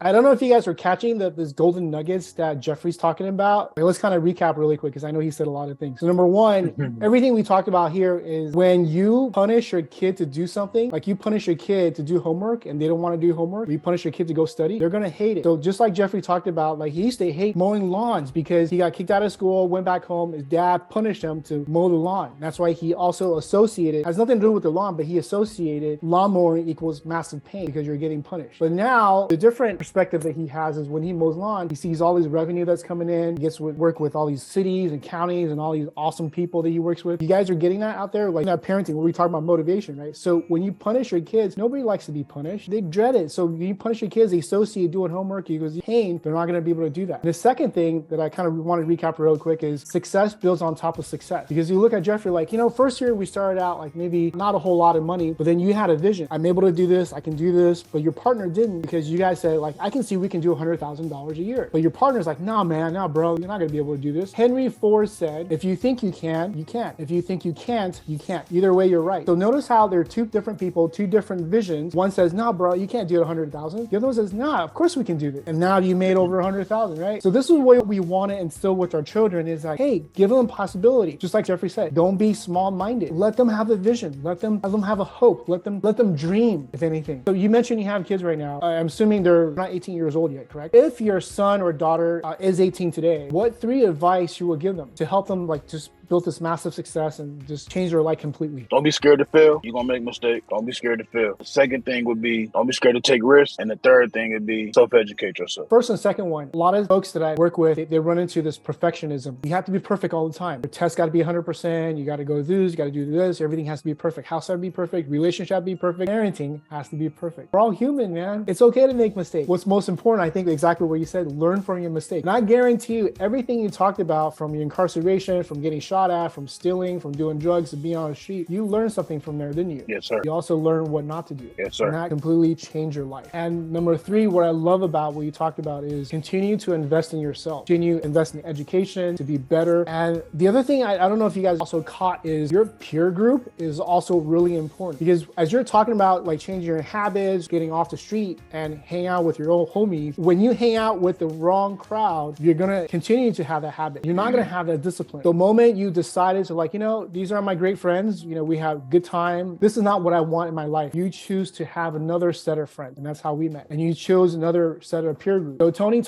I don't know if you guys are catching this golden nuggets that Jeffrey's talking about. Let's kind of recap really quick because I know he said a lot of things. So number one, everything we talked about here is when you punish your kid to do something, like you punish your kid to do homework and they don't want to do homework, or you punish your kid to go study, they're going to hate it. So just like Jeffrey talked about, like he used to hate mowing lawns because he got kicked out of school, went back home, his dad punished him to mow the lawn. That's why he also associated, has nothing to do with the lawn, but he associated lawn mowing equals massive pain because you're getting punished. But now the different perspective that he has is when he mows lawn, he sees all these revenue that's coming in, he gets to work with all these cities and counties and all these awesome people that he works with. You guys are getting that out there, like that parenting where we talk about motivation, right? So when you punish your kids, nobody likes to be punished. They dread it. So when you punish your kids, they associate doing homework because pain, they're not going to be able to do that. And the second thing that I kind of want to recap real quick is success builds on top of success. Because you look at Jeffrey, like, first year we started out like maybe not a whole lot of money, but then you had a vision. I'm able to do this, I can do this, but your partner didn't because you guys said like, I can see we can do $100,000 a year. But your partner's like, nah, man, nah, bro, you're not going to be able to do this. Henry Ford said, if you think you can, you can't. If you think you can't, you can't. Either way, you're right. So notice how there are two different people, two different visions. One says, nah, bro, you can't do it 100,000. The other one says, nah, of course we can do this. And now you made over 100,000, right? So this is what we want to instill with our children is like, hey, give them possibility. Just like Jeffrey said, don't be small-minded. Let them have a vision. Let them have a hope. Let them dream, if anything. So you mentioned you have kids right now. I'm assuming they're not 18 years old yet, correct? If your son or daughter is 18 today, what 3 advice you will give them to help them like just built this massive success and just changed their life completely? Don't be scared to fail. You're going to make mistakes. Don't be scared to fail. The second thing would be, don't be scared to take risks. And the third thing would be self-educate yourself. First and second one, a lot of folks that I work with, they run into this perfectionism. You have to be perfect all the time. Your test got to be 100%. You got to go do this. You got to do this. Everything has to be perfect. House has to be perfect. Relationship has to be perfect. Parenting has to be perfect. We're all human, man. It's okay to make mistakes. What's most important, I think, exactly what you said, learn from your mistakes. And I guarantee you, everything you talked about from your incarceration, from getting shot at, from stealing, from doing drugs, to being on the street, you learned something from there, didn't you? Yes, sir. You also learned what not to do. Yes, sir. And that completely changed your life. And number 3, what I love about what you talked about is continue to invest in yourself. Continue to invest in education to be better. And the other thing I don't know if you guys also caught is your peer group is also really important because as you're talking about like changing your habits, getting off the street and hang out with your old homies, when you hang out with the wrong crowd, you're going to continue to have that habit. You're not going to have that discipline. The moment you decided to like, these are my great friends, we have good time. This is not what I want in my life. You choose to have another set of friends. And that's how we met. And you chose another set of peer group. So Tony,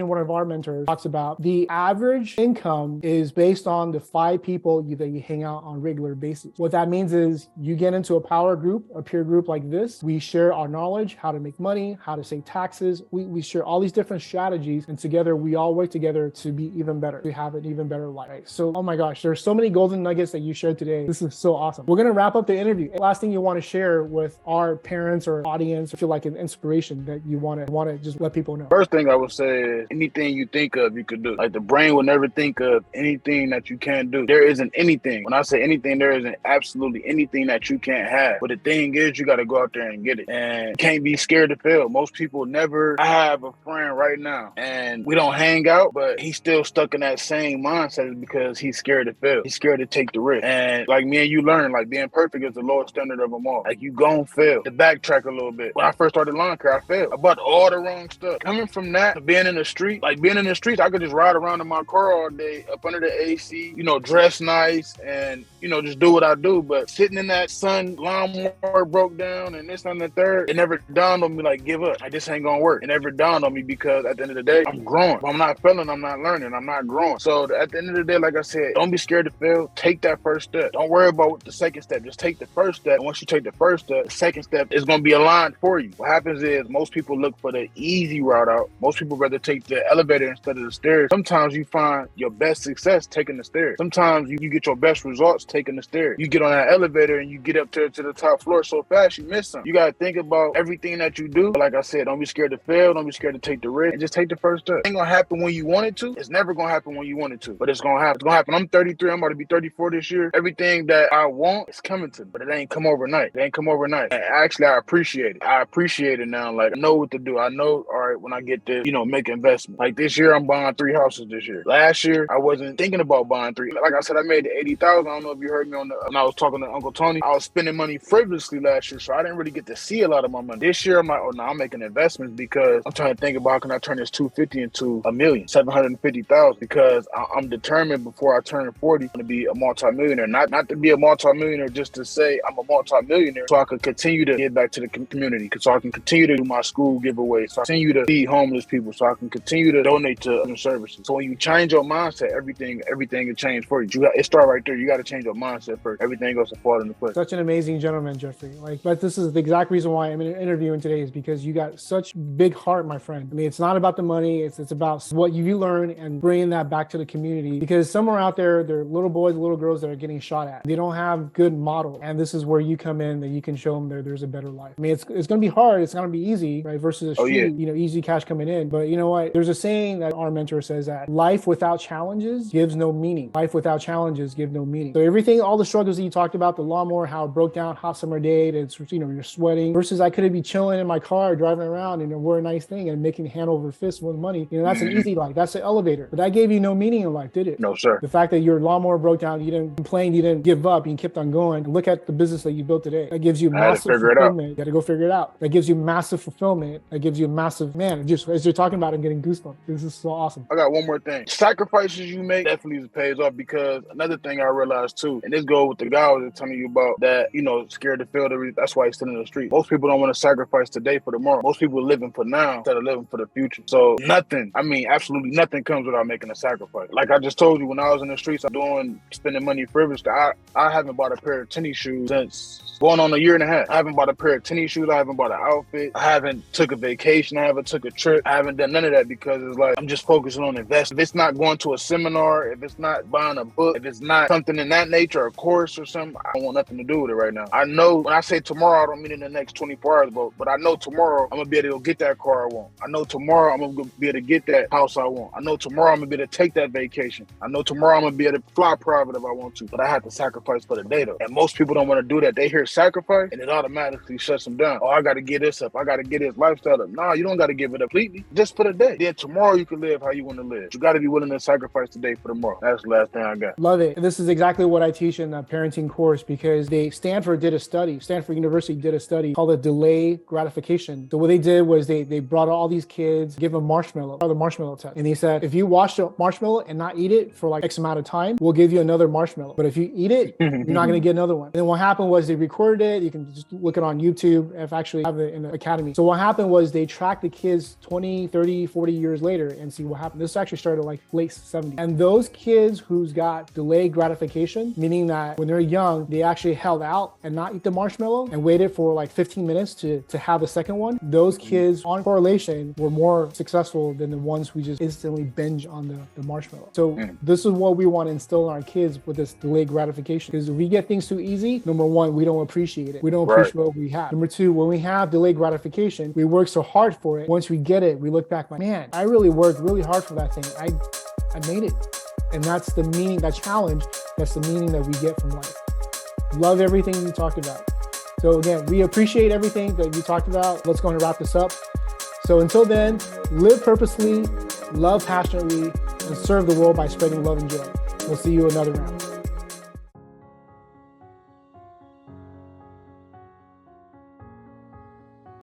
one of our mentors, talks about the average income is based on the 5 people that you hang out on a regular basis. What that means is you get into a power group, a peer group like this. We share our knowledge, how to make money, how to save taxes. We share all these different strategies. And together, we all work together to be even better, to have an even better life. Right? So, oh my gosh, there's so many golden nuggets that you shared today. This is so awesome. We're going to wrap up the interview. Last thing you want to share with our parents or audience, feel like an inspiration that you want to just let people know. First thing I would say is anything you think of, you could do. Like the brain will never think of anything that you can't do. There isn't anything. When I say anything, there isn't absolutely anything that you can't have. But the thing is, you got to go out there and get it. And can't be scared to fail. Most people never. I have a friend right now and we don't hang out, but he's still stuck in that same mindset because he's scared to fail. He's scared to take the risk. And like me and you learn, like being perfect is the lowest standard of them all. Like you gon' fail. To backtrack a little bit. When I first started lawn care, I failed. I bought all the wrong stuff. Coming from that to being in the street, like being in the streets, I could just ride around in my car all day up under the AC, dress nice and, just do what I do. But sitting in that sun, lawnmower broke down and this and the third, it never dawned on me like give up. Like this ain't gonna work. It never dawned on me because at the end of the day, I'm growing. If I'm not failing, I'm not learning. I'm not growing. So at the end of the day, like I said, don't be scared to fail. Take that first step. Don't worry about the second step. Just take the first step. And once you take the first step, the second step is going to be aligned for you. What happens is most people look for the easy route out. Most people rather take the elevator instead of the stairs. Sometimes you find your best success taking the stairs. Sometimes you get your best results taking the stairs. You get on that elevator and you get up to the top floor so fast you miss something. You got to think about everything that you do. Like I said, don't be scared to fail. Don't be scared to take the risk. And just take the first step. It ain't going to happen when you want it to. It's never going to happen when you want it to. But it's going to happen. It's going to happen when I'm 33, I'm about to be 34 this year. Everything that I want is coming to me, but it ain't come overnight. It ain't come overnight. And actually, I appreciate it. I appreciate it now. Like, I know what to do. I know, all right, when I get this, make investment. Like this year, I'm buying 3 houses this year. Last year, I wasn't thinking about buying 3. Like I said, I made the 80,000. I don't know if you heard me when I was talking to Uncle Tony. I was spending money frivolously last year, so I didn't really get to see a lot of my money. This year, I'm like, oh no, I'm making investments because I'm trying to think about how can I turn this 250 into $1,750,000 because I'm determined before I turn 40 to be a multimillionaire. Not to be a multimillionaire just to say I'm a multimillionaire, so I can continue to give back to the community, so I can continue to do my school giveaways, so I continue to feed homeless people, so I can continue to donate to other services. So when you change your mindset, everything will change for you. It starts right there. You got to change your mindset first. Everything goes to fall into place. Such an amazing gentleman, Jeffrey. But this is the exact reason why I'm interviewing today is because you got such big heart, my friend. I mean, it's not about the money. It's about what you learn and bringing that back to the community, because somewhere out there are little boys, little girls that are getting shot at. They don't have good models. And this is where you come in, that you can show them there's a better life. I mean, it's going to be hard. It's going to be easy, right? Versus a street, easy cash coming in. But you know what? There's a saying that our mentor says that life without challenges gives no meaning. Life without challenges give no meaning. So everything, all the struggles that you talked about, the lawnmower, how it broke down, hot summer day, it's, you're sweating, versus I could be chilling in my car, driving around and wear a nice thing and making hand over fist with money. That's an easy life. That's the elevator. But that gave you no meaning in life, did it? No, sir. The fact that your lawnmower broke down, you didn't complain, you didn't give up, you kept on going. And look at the business that you built today. That gives you massive fulfillment. You got to go figure it out. That gives you massive fulfillment. That gives you massive, man, just as you're talking about it, I'm getting goosebumps. This is so awesome. I got one more thing. Sacrifices you make definitely pays off, because another thing I realized too, and this goes with the guy I was telling you about that, scared to fail. That's why he's still in the street. Most people don't want to sacrifice today for tomorrow. Most people are living for now instead of living for the future. So absolutely nothing comes without making a sacrifice. Like I just told you, when I was in the streets, spending money frivolously. I haven't bought a pair of tennis shoes since going on a year and a half. I haven't bought a pair of tennis shoes. I haven't bought an outfit. I haven't took a vacation. I haven't took a trip. I haven't done none of that because it's like I'm just focusing on investing. If it's not going to a seminar, if it's not buying a book, if it's not something in that nature, a course or something, I don't want nothing to do with it right now. I know when I say tomorrow, I don't mean in the next 24 hours, but I know tomorrow I'm going to be able to go get that car I want. I know tomorrow I'm going to be able to get that house I want. I know tomorrow I'm going to be able to take that vacation. I know tomorrow I'm going to be able to fly private if I want to, but I have to sacrifice for the day though. And most people don't want to do that. They hear sacrifice and it automatically shuts them down. Oh, I got to get this up. I got to get this lifestyle up. No, you don't got to give it up completely. Just for the day. Then tomorrow you can live how you want to live. You got to be willing to sacrifice today for tomorrow. That's the last thing I got. Love it. And this is exactly what I teach in the parenting course, because Stanford University did a study called a delay gratification. So what they did was they brought all these kids, give them the marshmallow test. And they said, if you wash the marshmallow and not eat it for like X amount of time, we'll give you another marshmallow. But if you eat it, you're not going to get another one. And then what happened was they recorded it. You can just look it on YouTube if actually have it in the academy. So what happened was they tracked the kids 20, 30, 40 years later and see what happened. This actually started like late 70s. And those kids who's got delayed gratification, meaning that when they're young, they actually held out and not eat the marshmallow and waited for like 15 minutes to have the second one. Those kids on correlation were more successful than the ones who just instantly binge on the marshmallow. So this is what we want to instill in our kids with this delayed gratification. Because if we get things too easy, number one, we don't appreciate it. We don't appreciate what we have. Number two, when we have delayed gratification, we work so hard for it. Once we get it, we look back like, man, I really worked really hard for that thing. I made it. And that's the meaning, that challenge, that's the meaning that we get from life. Love everything you talked about. So again, we appreciate everything that you talked about. Let's go and wrap this up. So until then, live purposely, love passionately, and serve the world by spreading love and joy. We'll see you another round.